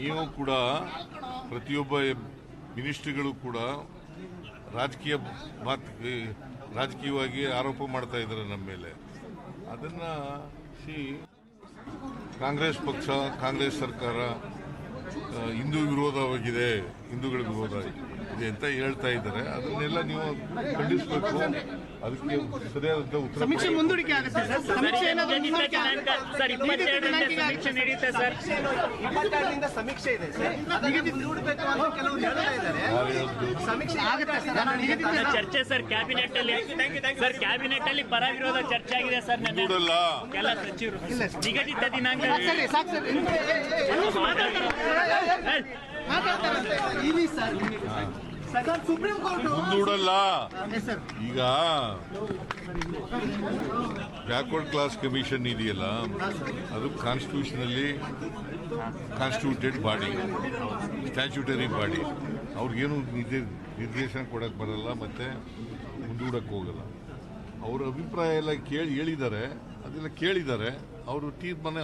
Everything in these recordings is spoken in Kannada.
ನೀವು ಕೂಡ ಪ್ರತಿಯೊಬ್ಬ ಮಿನಿಸ್ಟ್ರಿಗಳು ಕೂಡ ರಾಜಕೀಯವಾಗಿ ಆರೋಪ ಮಾಡ್ತಾ ಇದ್ದಾರೆ ನಮ್ಮ ಮೇಲೆ. ಅದನ್ನ ಕಾಂಗ್ರೆಸ್ ಪಕ್ಷ, ಕಾಂಗ್ರೆಸ್ ಸರ್ಕಾರ ಹಿಂದೂ ವಿರೋಧವಾಗಿದೆ, ಹಿಂದೂಗಳಿಗೆ ವಿರೋಧ ಇದೆ ಅಂತ ಹೇಳ್ತಾ ಇದ್ದಾರೆ. ಅದನ್ನೆಲ್ಲ ನೀವು ಖಂಡಿಸಬೇಕು. ಅದಕ್ಕೆ ಸರಿಯಾದ ಉತ್ತರ ಸಮೀಕ್ಷೆ ಮುಂದೂಡಿಕೆ ಆಗುತ್ತೆ ಸರ್. ಸಮೀಕ್ಷೆ ಸಮೀಕ್ಷೆ ಇದೆ ನೋಡಬೇಕು ಅಂತ ಕೆಲವರು ಹೇಳ್ತಾ ಇದ್ದಾರೆ. ಸಮೀಕ್ಷೆ ಆಗುತ್ತೆ ಚರ್ಚೆ ಸರ್ ಕ್ಯಾಬಿನೆಟ್ ಅಲ್ಲಿ. ಸರ್ ಕ್ಯಾಬಿನೆಟ್ ಅಲ್ಲಿ ಪರ ವಿರೋಧ ಚರ್ಚೆ ಆಗಿದೆ ಸರ್. ಎಲ್ಲ ಸಚಿವರು ನಿಗದಿತ ದಿನಾಂಕ ಸುಪ್ರೀಂ ಕೋರ್ಟ್ ಮುಂದೂಡಲ್ಲ. ಈಗ ಬ್ಯಾಕ್ವರ್ಡ್ ಕ್ಲಾಸ್ ಕಮಿಷನ್ ಇದೆಯಲ್ಲ, ಅದು ಕಾನ್ಸ್ಟಿಟ್ಯೂಟೆಡ್ ಬಾಡಿ, ಸ್ಟ್ಯಾಚ್ಯೂಟರಿ ಬಾಡಿ. ಅವ್ರಿಗೇನು ನಿರ್ದೇಶನ ಕೊಡಕ್ ಬರಲ್ಲ, ಮತ್ತೆ ಮುಂದೂಡಕ್ ಹೋಗಲ್ಲ. ಅವ್ರ ಅಭಿಪ್ರಾಯ ಎಲ್ಲ ಹೇಳಿದ್ದಾರೆ, ಅದೆಲ್ಲ ಕೇಳಿದ್ದಾರೆ. ಅವರು ತೀರ್ಮಾನ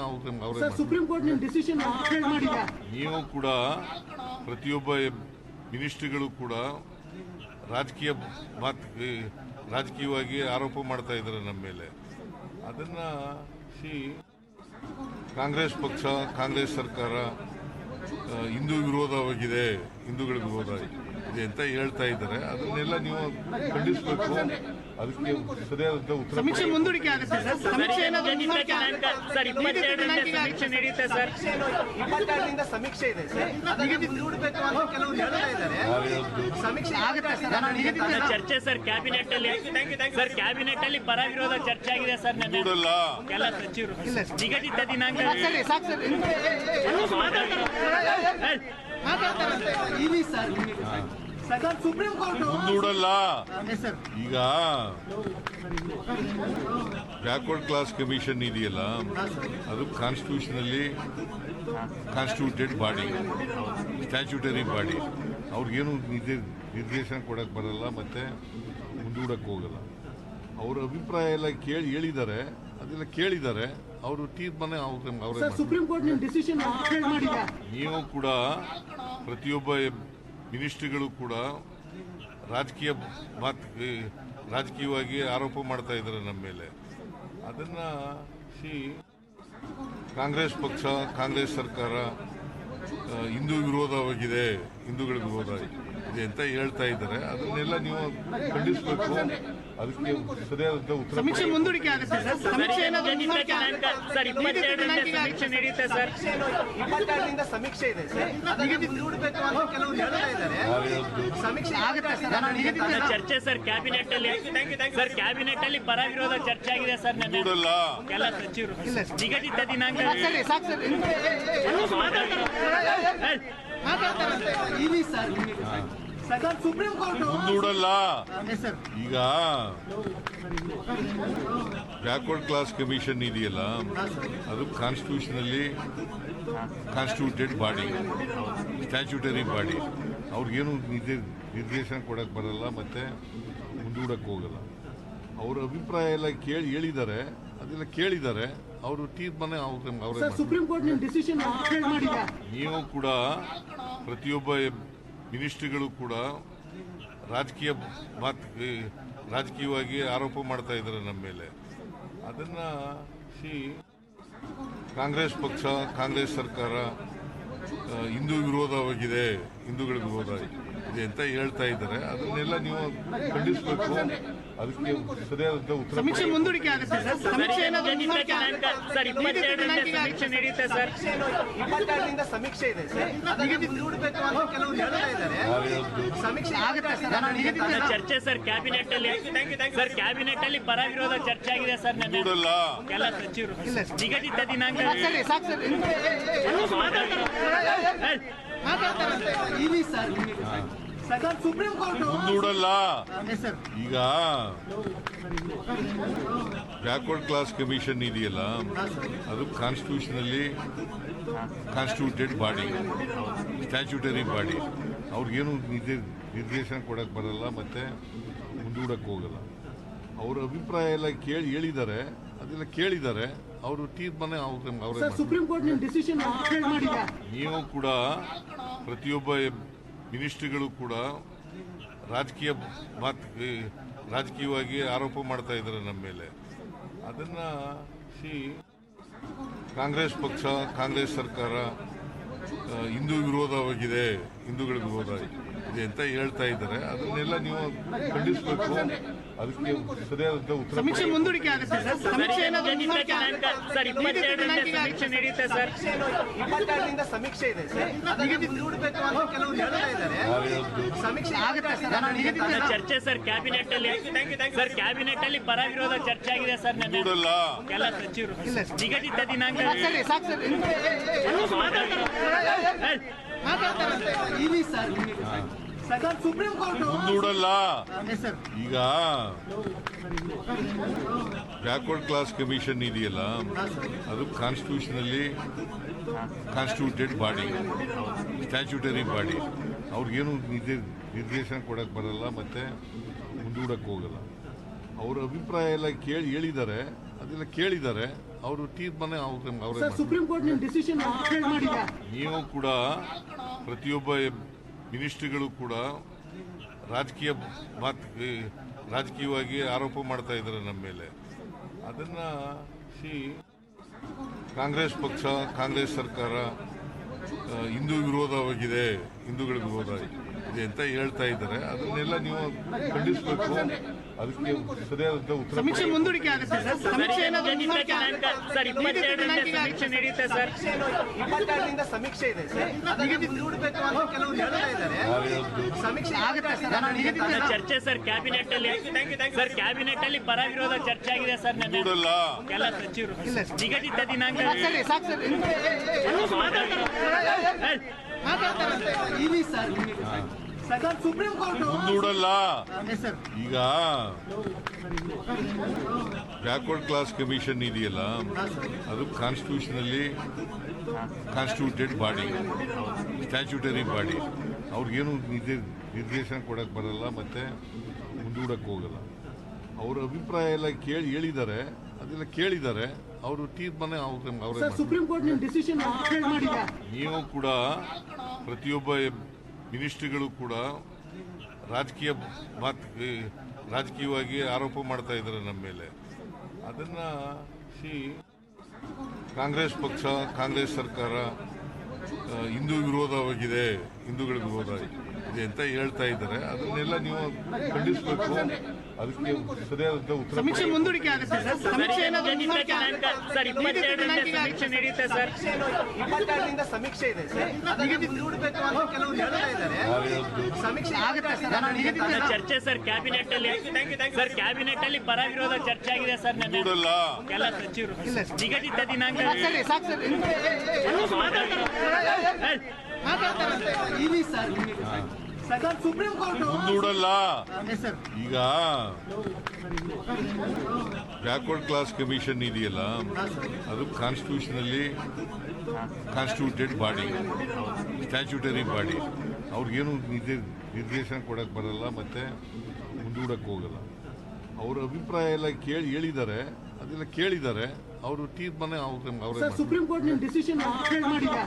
ಸುಪ್ರೀಂ ಕೋರ್ಟ್ ಡಿಸಿಷನ್ ಮಾಡಿದೆ. ನೀವು ಕೂಡ ಪ್ರತಿಯೊಬ್ಬ ಮಿನಿಸ್ಟ್ರಿಗಳು ಕೂಡ ರಾಜಕೀಯವಾಗಿ ಆರೋಪ ಮಾಡ್ತಾ ಇದ್ದಾರೆ ನಮ್ಮ ಮೇಲೆ. ಅದನ್ನ ಕಾಂಗ್ರೆಸ್ ಪಕ್ಷ, ಕಾಂಗ್ರೆಸ್ ಸರ್ಕಾರ ಹಿಂದೂ ವಿರೋಧವಾಗಿದೆ, ಹಿಂದೂಗಳಿಗೆ ವಿರೋಧ ಇದೆ ಅಂತ ಹೇಳ್ತಾ ಇದ್ದಾರೆ. ಅದನ್ನೆಲ್ಲ ನೀವು ಖಂಡಿಸಬೇಕು. ಅದಕ್ಕೆ ಸರಿಯಾದ ಉತ್ತರ ಸಮೀಕ್ಷೆ ಮುಂದೂಡಿಕೆ ಆಗುತ್ತೆ ಸರ್. ಸಮೀಕ್ಷೆ ಸಮೀಕ್ಷೆ ಇದೆ ನೋಡಬೇಕು ಅಂತ ಕೆಲವರು ಹೇಳ್ತಾ ಇದ್ದಾರೆ. ಸಮೀಕ್ಷೆ ಆಗುತ್ತೆ ಚರ್ಚೆ ಸರ್ ಕ್ಯಾಬಿನೆಟ್ ಅಲ್ಲಿ. ಸರ್ ಕ್ಯಾಬಿನೆಟ್ ಅಲ್ಲಿ ಪರ ವಿರೋಧ ಚರ್ಚೆ ಆಗಿದೆ ಸರ್. ಎಲ್ಲ ಸಚಿವರು ನಿಗದಿತ ದಿನಾಂಕ ಸುಪ್ರೀಂ ಕೋರ್ಟ್ ಮುಂದೂಡಲ್ಲ. ಈಗ ಬ್ಯಾಕ್ವರ್ಡ್ ಕ್ಲಾಸ್ ಕಮಿಷನ್ ಇದೆಯಲ್ಲ, ಅದು ಕಾನ್ಸ್ಟಿಟ್ಯೂಟೆಡ್ ಬಾಡಿ, ಸ್ಟ್ಯಾಚ್ಯೂಟರಿ ಬಾಡಿ. ಅವ್ರಿಗೇನು ನಿರ್ದೇಶನ ಕೊಡಕ್ ಬರಲ್ಲ, ಮತ್ತೆ ಮುಂದೂಡಕ್ ಹೋಗಲ್ಲ. ಅವ್ರ ಅಭಿಪ್ರಾಯ ಎಲ್ಲ ಹೇಳಿದ್ದಾರೆ, ಅದೆಲ್ಲ ಕೇಳಿದ್ದಾರೆ. ಅವರು ತೀರ್ಮಾನ ಸುಪ್ರೀಂ ಕೋರ್ಟ್ ಡಿಸಿಷನ್ ಮಾಡಿದೆ. ನೀವು ಕೂಡ ಪ್ರತಿಯೊಬ್ಬ ಮಿನಿಸ್ಟ್ರಿಗಳು ಕೂಡ ರಾಜಕೀಯವಾಗಿ ಆರೋಪ ಮಾಡ್ತಾ ಇದ್ದಾರೆ ನಮ್ಮ ಮೇಲೆ. ಅದನ್ನ ಕಾಂಗ್ರೆಸ್ ಪಕ್ಷ, ಕಾಂಗ್ರೆಸ್ ಸರ್ಕಾರ ಹಿಂದೂ ವಿರೋಧವಾಗಿದೆ, ಹಿಂದೂಗಳಿಗೆ ವಿರೋಧ ಇದೆ ಅಂತ ಹೇಳ್ತಾ ಇದ್ದಾರೆ. ಅದನ್ನೆಲ್ಲ ನೀವು ಖಂಡಿಸಬೇಕು. ಅದಕ್ಕೆ ಸರಿಯಾದ ಉತ್ತರ ಸಮೀಕ್ಷೆ ಮುಂದೂಡಿಕೆ ಆಗುತ್ತೆ ಸರ್. ಸಮೀಕ್ಷೆ ಸಮೀಕ್ಷೆ ಇದೆ ನೋಡಬೇಕು ಅಂತ ಕೆಲವರು ಹೇಳ್ತಾ ಇದ್ದಾರೆ. ಸಮೀಕ್ಷೆ ಆಗುತ್ತೆ ಚರ್ಚೆ ಸರ್ ಕ್ಯಾಬಿನೆಟ್ ಅಲ್ಲಿ. ಸರ್ ಕ್ಯಾಬಿನೆಟ್ ಅಲ್ಲಿ ಪರ ವಿರೋಧ ಚರ್ಚೆ ಆಗಿದೆ ಸರ್. ಎಲ್ಲ ಸಚಿವರು ನಿಗದಿತ ದಿನಾಂಕ ಸುಪ್ರೀಂ ಕೋರ್ಟ್ ಮುಂದೂಡಲ್ಲ. ಈಗ ಬ್ಯಾಕ್ವರ್ಡ್ ಕ್ಲಾಸ್ ಕಮಿಷನ್ ಇದೆಯಲ್ಲ, ಅದು ಕಾನ್ಸ್ಟಿಟ್ಯೂಟೆಡ್ ಬಾಡಿ, ಸ್ಟ್ಯಾಚ್ಯೂಟರಿ ಬಾಡಿ. ಅವ್ರಿಗೇನು ನಿರ್ದೇಶನ ಕೊಡಕ್ ಬರಲ್ಲ, ಮತ್ತೆ ಮುಂದೂಡಕ್ ಹೋಗಲ್ಲ. ಅವ್ರ ಅಭಿಪ್ರಾಯ ಎಲ್ಲ ಹೇಳಿದ್ದಾರೆ, ಅದೆಲ್ಲ ಕೇಳಿದ್ದಾರೆ. ಅವರು ತೀರ್ಮಾನ ಸುಪ್ರೀಂ ಕೋರ್ಟ್ ಡಿಸಿಷನ್ ಮಾಡಿದೆ. ನೀವು ಕೂಡ ಪ್ರತಿಯೊಬ್ಬ ಮಿನಿಸ್ಟ್ರಿಗಳು ಕೂಡ ರಾಜಕೀಯವಾಗಿ ಆರೋಪ ಮಾಡ್ತಾ ಇದ್ದಾರೆ ನಮ್ಮ ಮೇಲೆ. ಅದನ್ನ ಕಾಂಗ್ರೆಸ್ ಪಕ್ಷ, ಕಾಂಗ್ರೆಸ್ ಸರ್ಕಾರ ಹಿಂದೂ ವಿರೋಧವಾಗಿದೆ, ಹಿಂದೂಗಳಿಗೆ ವಿರೋಧ ಇದೆ ಅಂತ ಹೇಳ್ತಾ ಇದ್ದಾರೆ. ಅದನ್ನೆಲ್ಲ ನೀವು ಖಂಡಿಸಬೇಕು. ಅದಕ್ಕೆ ಸರಿಯಾದ ಉತ್ತರ ಸಮೀಕ್ಷೆ ಮುಂದೂಡಿಕೆ ಆಗುತ್ತೆ ಸರ್. ಸಮೀಕ್ಷೆ ಸಮೀಕ್ಷೆ ಇದೆ ನೋಡಬೇಕು ಅಂತ ಕೆಲವರು ಹೇಳ್ತಾ ಇದ್ದಾರೆ. ಸಮೀಕ್ಷೆ ಆಗುತ್ತೆ ಚರ್ಚೆ ಸರ್ ಕ್ಯಾಬಿನೆಟ್ ಅಲ್ಲಿ. ಸರ್ ಕ್ಯಾಬಿನೆಟ್ ಅಲ್ಲಿ ಪರ ವಿರೋಧ ಚರ್ಚೆ ಆಗಿದೆ ಸರ್. ಎಲ್ಲ ಸಚಿವರು ನಿಗದಿತ ದಿನಾಂಕ ಸುಪ್ರೀಂ ಕೋರ್ಟ್ ಮುಂದೂಡಲ್ಲ. ಈಗ ಬ್ಯಾಕ್ವರ್ಡ್ ಕ್ಲಾಸ್ ಕಮಿಷನ್ ಇದೆಯಲ್ಲ, ಅದು ಕಾನ್ಸ್ಟಿಟ್ಯೂಟೆಡ್ ಬಾಡಿ, ಸ್ಟ್ಯಾಚ್ಯೂಟರಿ ಬಾಡಿ. ಅವ್ರಿಗೇನು ನಿರ್ದೇಶನ ಕೊಡಕ್ ಬರಲ್ಲ, ಮತ್ತೆ ಮುಂದೂಡಕ್ ಹೋಗಲ್ಲ. ಅವ್ರ ಅಭಿಪ್ರಾಯ ಎಲ್ಲ ಹೇಳಿದ್ದಾರೆ, ಅದೆಲ್ಲ ಕೇಳಿದ್ದಾರೆ. ಅವರು ತೀರ್ಮಾನ ಅವರೇ sir Supreme court decision upgrade ಮಾಡಿದೆ. ನೀವು ಕೂಡ ಪ್ರತಿಯೊಬ್ಬ ಮಿನಿಸ್ಟ್ರಿಗಳು ಕೂಡ ರಾಜಕೀಯವಾಗಿ ಆರೋಪ ಮಾಡ್ತಾ ಇದ್ದಾರೆ ನಮ್ಮ ಮೇಲೆ. ಅದನ್ನ ಕಾಂಗ್ರೆಸ್ ಪಕ್ಷ, ಕಾಂಗ್ರೆಸ್ ಸರ್ಕಾರ ಹಿಂದೂ ವಿರೋಧವಾಗಿದೆ, ಹಿಂದೂಗಳ ವಿರೋಧ ಇದೆ ಅಂತ ಹೇಳ್ತಾ ಇದ್ದಾರೆ. ಅದನ್ನೆಲ್ಲ ನೀವು ಖಂಡಿಸಬೇಕು. ಅದಕ್ಕೆ ಸರಿಯಾದ ಉತ್ತರ ಸಮೀಕ್ಷೆ ಮುಂದೂಡಿಕೆ ಆಗುತ್ತೆ ಸರ್. ಸಮೀಕ್ಷೆ ಏನಾದ್ರು ಮುಂದೂಡಿಕೆ ಸರ್ 22ರಂದು ಸಮೀಕ್ಷೆ ನಡೆಯುತ್ತೆ ಸರ್. 22ರಿಂದ ಸಮೀಕ್ಷೆ ಇದೆ ಸರ್. ಅದನ್ನ ಮುಂದೂಡಬೇಕು ಅಂತ ಕೆಲವರು ಹೇಳ್ತಾ ಇದ್ದಾರೆ. ಸಮೀಕ್ಷೆ ಆಗುತ್ತೆ ಸರ್. ಸರ್, ಚರ್ಚೆ ಸರ್ ಕ್ಯಾಬಿನೆಟ್ ಅಲ್ಲಿ ಸರ್ ಕ್ಯಾಬಿನೆಟ್ ಅಲ್ಲಿ ಪರ ವಿರೋಧ ಚರ್ಚೆ ಆಗಿದೆ ಸರ್. ನೆನ್ನೆ ನೋಡಲ್ಲ. ಎಲ್ಲ ಸಚಿವರು ನಿಗದಿತ ದಿನಾಂಕ ಸಾಕು ಸರ್. ಇಲ್ಲಿ ಸರ್ ಸರ್ ಸುಪ್ರೀಂ ಕೋರ್ಟ್ ಮುಂದೂಡಲ್ಲ. ಸರ್ ಈಗ ಬ್ಯಾಕ್ವರ್ಡ್ ಕ್ಲಾಸ್ ಕಮಿಷನ್ ಇದೆಯಲ್ಲ, ಅದು ಕಾನ್ಸ್ಟಿಟ್ಯೂಷನಲ್ಲಿ ಕಾನ್ಸ್ಟಿಟ್ಯೂಟೆಡ್ ಬಾಡಿ, ಸ್ಟ್ಯಾಚ್ಯೂಟರಿ ಬಾಡಿ. ಅವ್ರಿಗೇನು ನಿರ್ದೇಶನ ಕೊಡಕ್ಕೆ ಬರಲ್ಲ, ಮತ್ತೆ ಮುಂದೂಡಕ್ಕೆ ಹೋಗಲ್ಲ. ಅವ್ರ ಅಭಿಪ್ರಾಯ ಎಲ್ಲ ಹೇಳಿದ್ದಾರೆ, ಅದೆಲ್ಲ ಕೇಳಿದ್ದಾರೆ. ಅವರು ತೀರ್ಮಾನ ಅವರೇ sir Supreme court decision upgrade ಮಾಡಿದೆ. ನೀವು ಕೂಡ ಪ್ರತಿಯೊಬ್ಬ ಮಿನಿಸ್ಟ್ರಿಗಳು ಕೂಡ ರಾಜಕೀಯವಾಗಿ ಆರೋಪ ಮಾಡ್ತಾ ಇದ್ದಾರೆ ನಮ್ಮ ಮೇಲೆ. ಅದನ್ನ ಕಾಂಗ್ರೆಸ್ ಪಕ್ಷ, ಕಾಂಗ್ರೆಸ್ ಸರ್ಕಾರ ಹಿಂದೂ ವಿರೋಧವಾಗಿದೆ, ಹಿಂದೂಗಳ ವಿರೋಧ ಇದೆ ಅಂತ ಹೇಳ್ತಾ ಇದ್ದಾರೆ. ಅದನ್ನೆಲ್ಲ ನೀವು ಖಂಡಿಸಬೇಕು. ಅದಕ್ಕೆ ಸರಿಯಾದ ಉತ್ತರ ಸಮೀಕ್ಷೆ ಮುಂದೂಡಿಕೆ ಆಗುತ್ತೆ ಸರ್. ಸಮೀಕ್ಷೆ ಏನಾದ್ರು ನಿಗದಿತ ದಿನಾಂಕ ಸರ್ 22ರಂದು ಸಮೀಕ್ಷೆ ನಡೆಯುತ್ತೆ ಸರ್. 22ರಿಂದ ಸಮೀಕ್ಷೆ ಇದೆ ಸರ್. ಅದನ್ನ ಮುಂದೂಡಬೇಕು ಅಂತ ಕೆಲವರು ಹೇಳ್ತಾ ಇದ್ದಾರೆ. ಸಮೀಕ್ಷೆ ಆಗುತ್ತೆ ಸರ್. ಸರ್, ಚರ್ಚೆ ಸರ್ ಕ್ಯಾಬಿನೆಟ್ ಅಲ್ಲಿ ಸರ್ ಕ್ಯಾಬಿನೆಟ್ ಅಲ್ಲಿ ಪರ ವಿರೋಧ ಚರ್ಚೆ ಆಗಿದೆ ಸರ್. ನೆನ್ನೆ ನೋಡಲ್ಲ. ಎಲ್ಲ ಸಚಿವರು ನಿಗದಿತ ದಿನಾಂಕ ಸಾಕು ಸರ್. ಇಲ್ಲಿ ಸರ್ ಸರ್ ಸುಪ್ರೀಂ ಕೋರ್ಟ್ ಮುಂದೂಡಲ್ಲ. ಸರ್ ಈಗ ಬ್ಯಾಕ್ವರ್ಡ್ ಕ್ಲಾಸ್ ಕಮಿಷನ್ ಇದೆಯಲ್ಲ, ಅದು ಕಾನ್ಸ್ಟಿಟ್ಯೂಷನಲ್ಲಿ ಕಾನ್ಸ್ಟಿಟ್ಯೂಟೆಡ್ ಬಾಡಿ, ಸ್ಟ್ಯಾಚ್ಯೂಟರಿ ಬಾಡಿ. ಅವ್ರಿಗೇನು ನಿರ್ದೇಶನ ಕೊಡಕ್ಕೆ ಬರಲ್ಲ, ಮತ್ತೆ ಮುಂದೂಡಕ್ಕೆ ಹೋಗಲ್ಲ. ಅವ್ರ ಅಭಿಪ್ರಾಯ ಎಲ್ಲ ಹೇಳಿದ್ದಾರೆ, ಅದೆಲ್ಲ ಕೇಳಿದ್ದಾರೆ. ಅವರು ತೀರ್ಮಾನ ಅವರೇ sir Supreme court decision upgrade ಮಾಡಿದೆ. ನೀವು ಕೂಡ ಪ್ರತಿಯೊಬ್ಬ ಮಿನಿಸ್ಟ್ರಿಗಳು ಕೂಡ ರಾಜಕೀಯವಾಗಿ ಆರೋಪ ಮಾಡ್ತಾ ಇದ್ದಾರೆ ನಮ್ಮ ಮೇಲೆ. ಅದನ್ನ ಕಾಂಗ್ರೆಸ್ ಪಕ್ಷ, ಕಾಂಗ್ರೆಸ್ ಸರ್ಕಾರ ಹಿಂದೂ ವಿರೋಧವಾಗಿದೆ, ಹಿಂದೂಗಳ ವಿರೋಧ ಇದೆ ಅಂತ ಹೇಳ್ತಾ ಇದ್ದಾರೆ. ಅದನ್ನೆಲ್ಲ ನೀವು ಖಂಡಿಸಬೇಕು. ಅದಕ್ಕೆ ಸರಿಯಾದ ಉತ್ತರ ಸಮೀಕ್ಷೆ ಮುಂದೂಡಿಕೆ ಆಗುತ್ತೆ ಸರ್. ಸಮೀಕ್ಷೆ ಏನಾದ್ರು ನಿಗದಿತ ದಿನಾಂಕ ಸರ್ 22ರಂದು ಸಮೀಕ್ಷೆ ನಡೆಯುತ್ತೆ ಸರ್. 22ರಿಂದ ಸಮೀಕ್ಷೆ ಇದೆ ಸರ್. ಅದನ್ನ ಮುಂದೂಡಬೇಕು ಅಂತ ಕೆಲವರು ಹೇಳ್ತಾ ಇದ್ದಾರೆ. ಸಮೀಕ್ಷೆ ಆಗುತ್ತೆ ಸರ್. ಸರ್, ಚರ್ಚೆ ಸರ್ ಕ್ಯಾಬಿನೆಟ್ ಅಲ್ಲಿ ಸರ್ ಕ್ಯಾಬಿನೆಟ್ ಅಲ್ಲಿ ಪರ ವಿರೋಧ ಚರ್ಚೆ ಆಗಿದೆ ಸರ್. ನೆನ್ನೆ ನೋಡಲ್ಲ. ಎಲ್ಲ ಸಚಿವರು ನಿಗದಿತ ದಿನಾಂಕ ಸಾಕು ಸರ್. ಇಲ್ಲಿ ಸರ್ ಸರ್ ಸುಪ್ರೀಂ ಕೋರ್ಟ್ ಮುಂದೂಡಲ್ಲ. ಸರ್ ಈಗ ಬ್ಯಾಕ್ವರ್ಡ್ ಕ್ಲಾಸ್ ಕಮಿಷನ್ ಇದೆಯಲ್ಲ, ಅದು ಕಾನ್ಸ್ಟಿಟ್ಯೂಷನಲ್ಲಿ ಕಾನ್ಸ್ಟಿಟ್ಯೂಟೆಡ್ ಬಾಡಿ, ಸ್ಟ್ಯಾಚ್ಯೂಟರಿ ಬಾಡಿ. ಅವ್ರಿಗೇನು ನಿರ್ದೇಶನ ಕೊಡಕ್ಕೆ ಬರಲ್ಲ, ಮತ್ತೆ ಮುಂದೂಡಕ್ಕೆ ಹೋಗಲ್ಲ. ಅವ್ರ ಅಭಿಪ್ರಾಯ ಎಲ್ಲ ಹೇಳಿದ್ದಾರೆ, ಅದೆಲ್ಲ ಕೇಳಿದ್ದಾರೆ. ಅವರು ತೀರ್ಮಾನ ಅವರೇ sir Supreme court decision upgrade ಮಾಡಿದೆ.